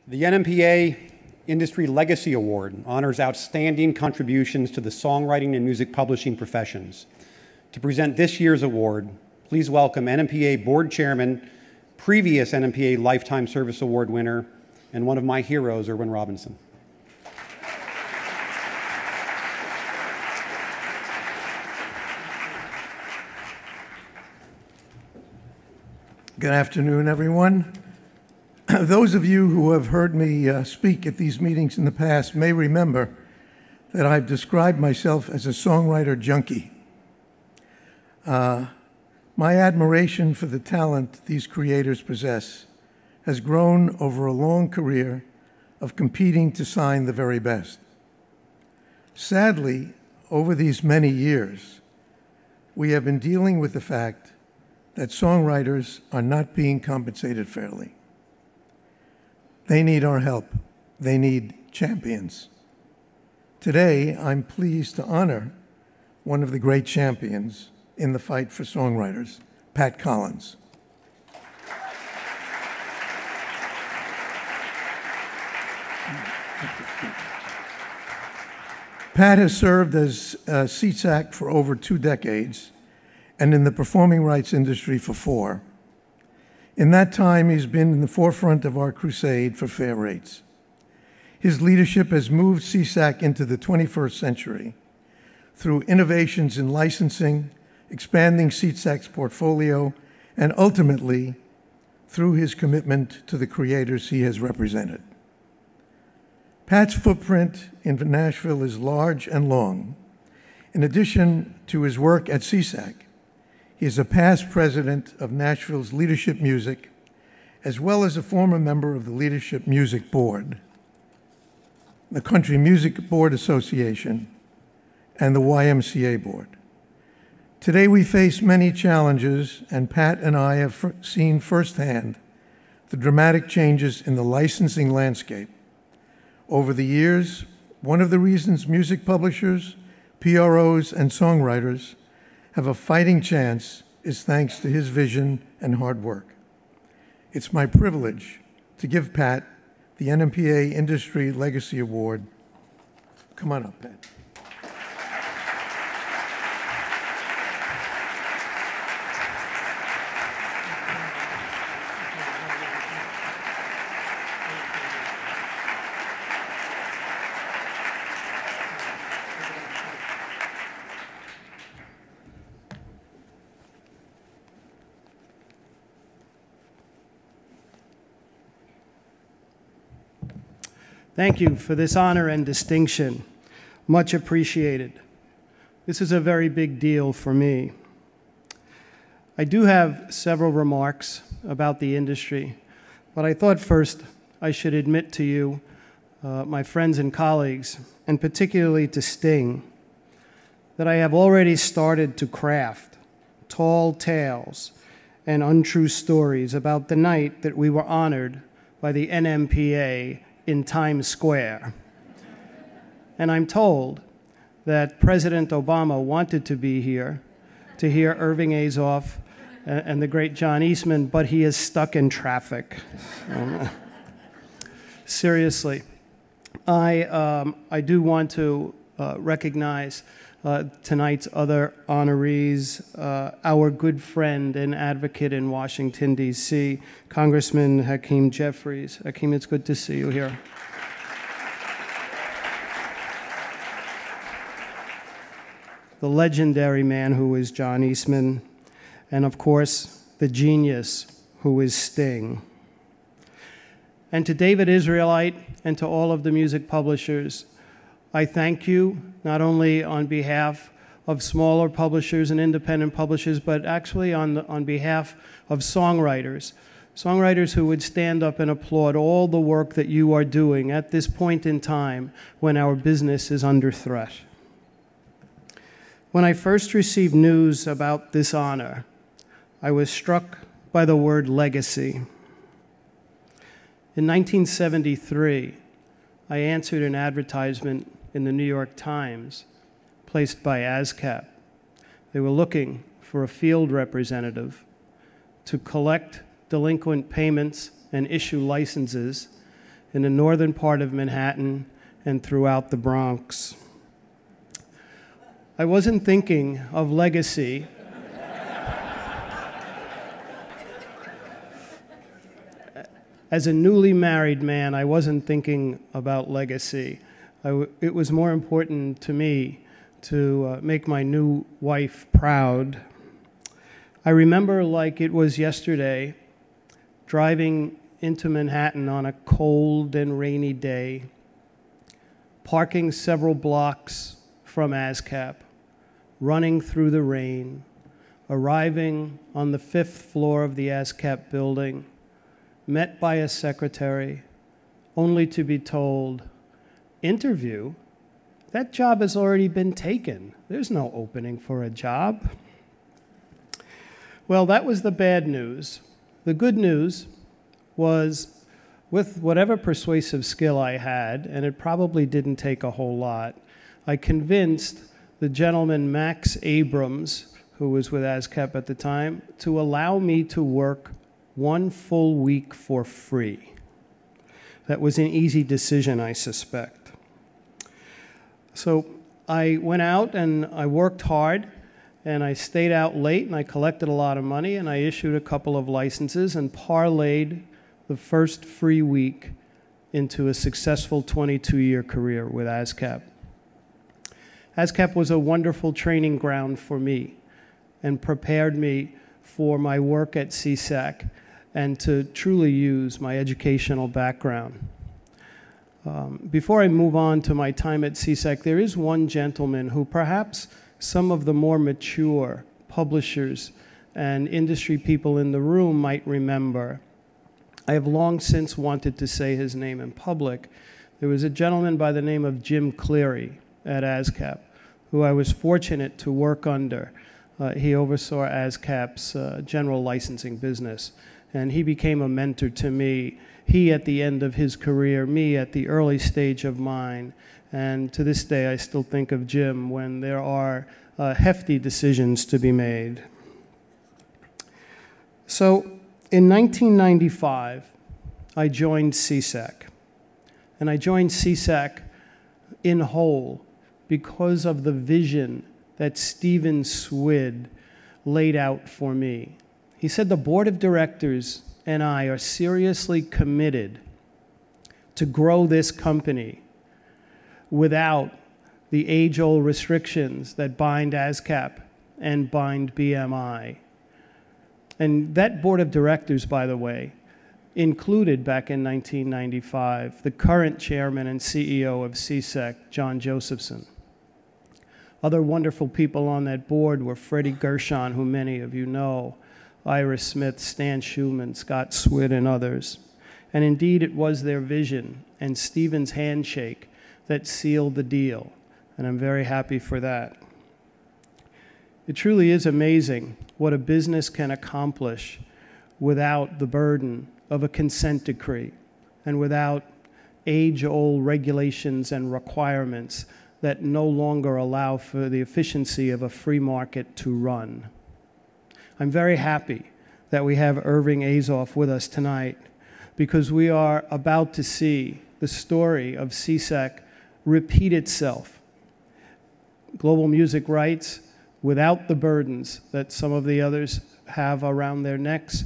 The NMPA Industry Legacy Award honors outstanding contributions to the songwriting and music publishing professions. To present this year's award, please welcome NMPA Board Chairman, previous NMPA Lifetime Service Award winner, and one of my heroes, Irwin Robinson. Good afternoon, everyone. Those of you who have heard me speak at these meetings in the past may remember that I've described myself as a songwriter junkie. My admiration for the talent these creators possess has grown over a long career of competing to sign the very best. Sadly, over these many years, we have been dealing with the fact that songwriters are not being compensated fairly. They need our help. They need champions. Today, I'm pleased to honor one of the great champions in the fight for songwriters, Pat Collins. Pat has served as SESAC for over 2 decades and in the performing rights industry for 4. In that time, he's been in the forefront of our crusade for fair rates. His leadership has moved SESAC into the 21st century through innovations in licensing, expanding SESAC's portfolio, and ultimately through his commitment to the creators he has represented. Pat's footprint in Nashville is large and long. In addition to his work at SESAC, he is a past president of Nashville's Leadership Music, as well as a former member of the Leadership Music Board, the Country Music Board Association, and the YMCA Board. Today we face many challenges, and Pat and I have seen firsthand the dramatic changes in the licensing landscape. Over the years, one of the reasons music publishers, PROs, and songwriters have a fighting chance is thanks to his vision and hard work. It's my privilege to give Pat the NMPA Industry Legacy Award. Come on up, Pat. Thank you for this honor and distinction. Much appreciated. This is a very big deal for me. I do have several remarks about the industry, but I thought first I should admit to you, my friends and colleagues, and particularly to Sting, that I have already started to craft tall tales and untrue stories about the night that we were honored by the NMPA in Times Square. And I'm told that President Obama wanted to be here to hear Irving Azoff and the great John Eastman, but he is stuck in traffic. Seriously, I do want to recognize tonight's other honorees, our good friend and advocate in Washington, D.C., Congressman Hakeem Jeffries. Hakeem, it's good to see you here. The legendary man who is John Eastman, and of course, the genius who is Sting. And to David Israelite and to all of the music publishers, I thank you, not only on behalf of smaller publishers and independent publishers, but actually on behalf of songwriters. Songwriters who would stand up and applaud all the work that you are doing at this point in time when our business is under threat. When I first received news about this honor, I was struck by the word legacy. In 1973, I answered an advertisement in the New York Times placed by ASCAP. They were looking for a field representative to collect delinquent payments and issue licenses in the northern part of Manhattan and throughout the Bronx. I wasn't thinking of legacy. As a newly married man, I wasn't thinking about legacy. It was more important to me to make my new wife proud. I remember like it was yesterday, driving into Manhattan on a cold and rainy day, parking several blocks from ASCAP, running through the rain, arriving on the 5th floor of the ASCAP building, met by a secretary, only to be told, interview? That job has already been taken. There's no opening for a job. Well, that was the bad news. The good news was, with whatever persuasive skill I had, and it probably didn't take a whole lot, I convinced the gentleman Max Abrams, who was with ASCAP at the time, to allow me to work 1 full week for free. That was an easy decision, I suspect. So I went out and I worked hard, and I stayed out late, and I collected a lot of money, and I issued a couple of licenses and parlayed the first free week into a successful 22-year career with ASCAP. ASCAP was a wonderful training ground for me and prepared me for my work at SESAC and to truly use my educational background. Before I move on to my time at SESAC, there is one gentleman who perhaps some of the more mature publishers and industry people in the room might remember. I have long since wanted to say his name in public. There was a gentleman by the name of Jim Cleary at ASCAP, who I was fortunate to work under. He oversaw ASCAP's general licensing business, and he became a mentor to me. He at the end of his career, me at the early stage of mine, and to this day I still think of Jim when there are hefty decisions to be made. So in 1995, I joined SESAC, and I joined SESAC in whole because of the vision that Stephen Swid laid out for me. He said the board of directors and I are seriously committed to grow this company without the age-old restrictions that bind ASCAP and bind BMI. And that board of directors, by the way, included back in 1995 the current chairman and CEO of SESAC, John Josephson. Other wonderful people on that board were Freddie Gershon, who many of you know, Ira Smith, Stan Schumann, Scott Swid, and others. And indeed, it was their vision and Stephen's handshake that sealed the deal, and I'm very happy for that. It truly is amazing what a business can accomplish without the burden of a consent decree and without age-old regulations and requirements that no longer allow for the efficiency of a free market to run. I'm very happy that we have Irving Azoff with us tonight because we are about to see the story of SESAC repeat itself. Global music rights, without the burdens that some of the others have around their necks,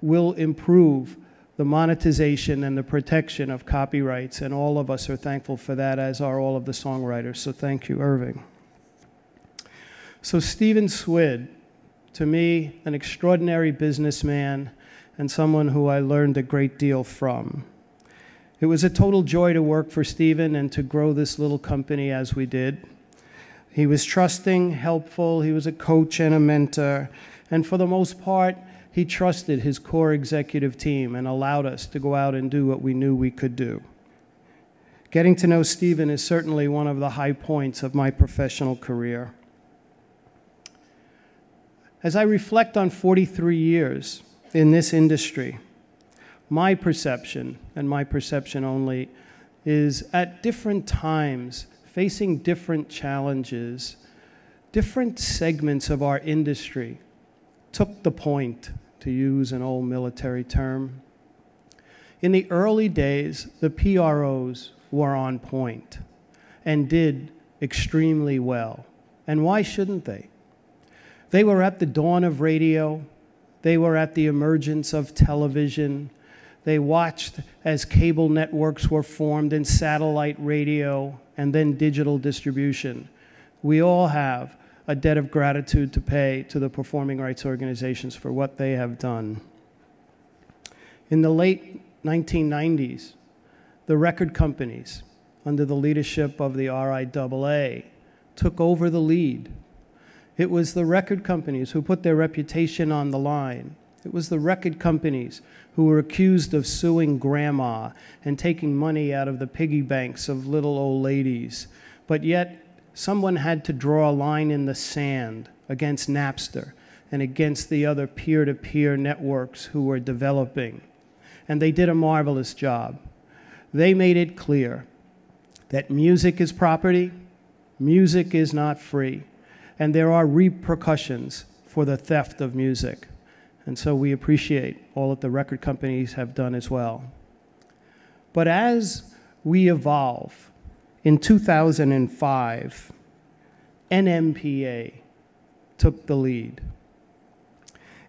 will improve the monetization and the protection of copyrights, and all of us are thankful for that, as are all of the songwriters. So thank you, Irving. So Stephen Swid, to me, an extraordinary businessman and someone who I learned a great deal from. It was a total joy to work for Stephen and to grow this little company as we did. He was trusting, helpful, he was a coach and a mentor, and for the most part, he trusted his core executive team and allowed us to go out and do what we knew we could do. Getting to know Stephen is certainly one of the high points of my professional career. As I reflect on 43 years in this industry, my perception, and my perception only, is at different times, facing different challenges, different segments of our industry took the point, to use an old military term. In the early days, the PROs were on point and did extremely well. And why shouldn't they? They were at the dawn of radio. They were at the emergence of television. They watched as cable networks were formed in satellite radio and then digital distribution. We all have a debt of gratitude to pay to the performing rights organizations for what they have done. In the late 1990s, the record companies, under the leadership of the RIAA, took over the lead. It was the record companies who put their reputation on the line. It was the record companies who were accused of suing grandma and taking money out of the piggy banks of little old ladies. But yet, someone had to draw a line in the sand against Napster and against the other peer-to-peer networks who were developing. And they did a marvelous job. They made it clear that music is property, music is not free, and there are repercussions for the theft of music. And so we appreciate all that the record companies have done as well. But as we evolve, in 2005, NMPA took the lead.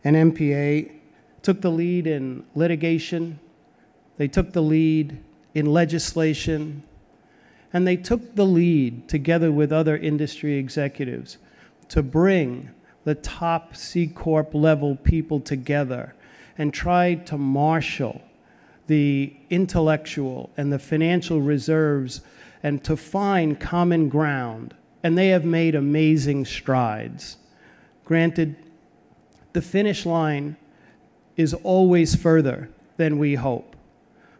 NMPA took the lead in litigation, they took the lead in legislation, and they took the lead together with other industry executives to bring the top C Corp level people together and tried to marshal the intellectual and the financial reserves and to find common ground. And they have made amazing strides. Granted, the finish line is always further than we hope,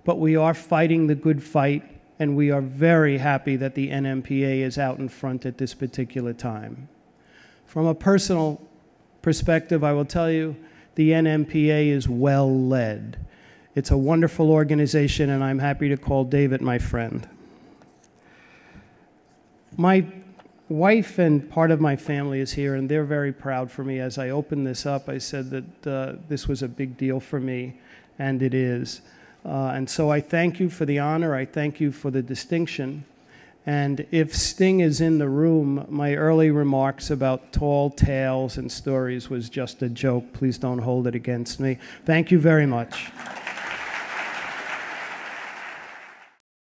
but we are fighting the good fight, and we are very happy that the NMPA is out in front at this particular time. From a personal perspective, I will tell you, the NMPA is well led. It's a wonderful organization, and I'm happy to call David my friend. My wife and part of my family is here, and they're very proud for me. As I opened this up, I said that this was a big deal for me, and it is. And so I thank you for the honor. I thank you for the distinction. And if Sting is in the room, my early remarks about tall tales and stories was just a joke. Please don't hold it against me. Thank you very much.